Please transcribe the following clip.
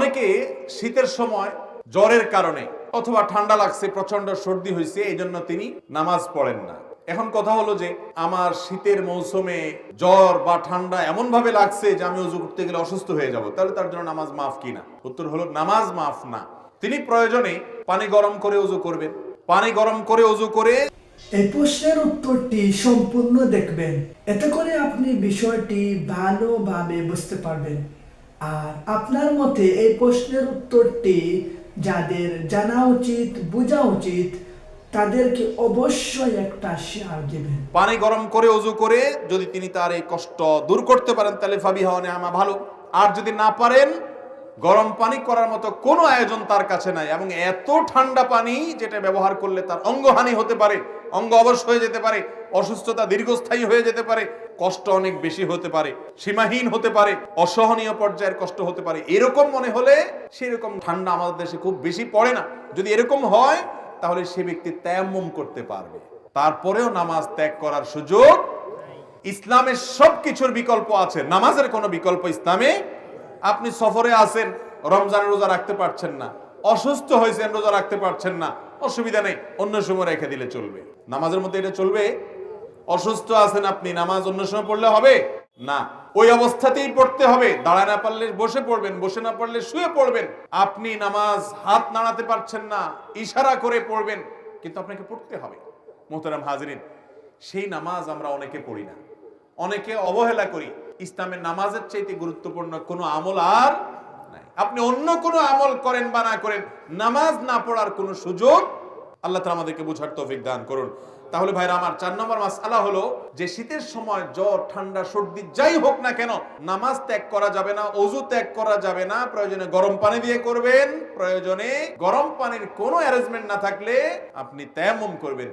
অনেকে শীতের সময় জ্বরের কারণে অথবা ঠান্ডা লাগছে, প্রচন্ড সর্দি হয়েছে, এই জন্য তিনি নামাজ পড়েন না। এখন কথা হলো যে আমার শীতের মৌসুমে জ্বর বা ঠান্ডা এমন ভাবে লাগছে যে আমি ওযু করতে গেলে অসুস্থ হয়ে যাব, তাহলে তার জন্য নামাজ মাফ কিনা? উত্তর হলো নামাজ মাফ না। তিনি প্রয়োজনে পানি গরম করে ওযু করবেন। পানি গরম করে ওযু করে এই প্রশ্নের উত্তরটি সম্পূর্ণ দেখবেন, এতে করে আপনি বিষয়টি ভালোভাবে বুঝতে পারবেন। আর আপনার মতে এই প্রশ্নের উত্তরটি যাদের জানা উচিত, বোঝা উচিত, তাদেরকে অবশ্যই একটা শেয়ার দিবেন। পানি গরম করে ওযু করে যদি তিনি তার এই কষ্ট দূর করতে পারেন তাহলে ফাবিহা ওয়া নি'মা, ভালো। আর যদি না পারেন, গরম পানি করার মতো কোনো আয়োজন তার কাছে নাই, এবং এত ঠান্ডা পানি যেটা ব্যবহার করলে তার অঙ্গহানি হতে পারে, অঙ্গ অবশ হয়ে যেতে পারে, অসুস্থতা দীর্ঘস্থায়ী হয়ে যেতে পারে, কষ্ট অনেক বেশি হতে পারে, সীমাহীন হতে পারে, অসহনীয় পর্যায়ের কষ্ট হতে পারে, এরকম মনে হলে, সেরকম ঠান্ডা আমাদের দেশে খুব বেশি পড়ে না, যদি এরকম হয় তাহলে সে ব্যক্তি তায়াম্মুম করতে পারবে। তারপরেও নামাজ ত্যাগ করার সুযোগ। ইসলামের সবকিছুর বিকল্প আছে, নামাজের কোনো বিকল্প ইসলামে। আপনি সফরে আছেন, রমজানের রোজা রাখতে পারছেন না, অসুস্থ হয়েছেন, রোজা রাখতে পারছেন না, অসুবিধা নেই, অন্য সময় রেখে দিলে চলবে। নামাজের মধ্যে এটা চলবে? অসুস্থ আছেন আপনি, নামাজ অন্য সময় পড়লে হবে না, ওই অবস্থাতেই পড়তে হবে। দাঁড়ায় না পারলে বসে পড়বেন, বসে না পারলে শুয়ে পড়বেন। আপনি নামাজ হাত নাড়াতে পারছেন না, ইশারা করে পড়বেন, কিন্তু আপনাকে পড়তে হবে। মোহতারাম হাজিরিন, সেই নামাজ আমরা অনেকে পড়ি না, অনেকে অবহেলা করি। ইসলামের নামাজের চাইতে গুরুত্বপূর্ণ কোনো আমল আর নাই। আপনি অন্য কোনো আমল করেন বা না করেন, নামাজ না পড়ার কোনো সুযোগ। আল্লাহ তাআলা আমাদেরকে বুঝার তৌফিক দান করুন। তাহলে ভাইরা আমার, 4 নম্বর মাসআলা হলো যে শীতের সময় জ্বর, ঠান্ডা, সর্দি যাই হোক না কেন, নামাজ ত্যাগ করা যাবে না, ওযু ত্যাগ করা যাবে না। প্রয়োজনে গরম পানি দিয়ে করবেন, প্রয়োজনে গরম পানির কোনো অ্যারেঞ্জমেন্ট না থাকলে আপনি তায়াম্মুম করবেন।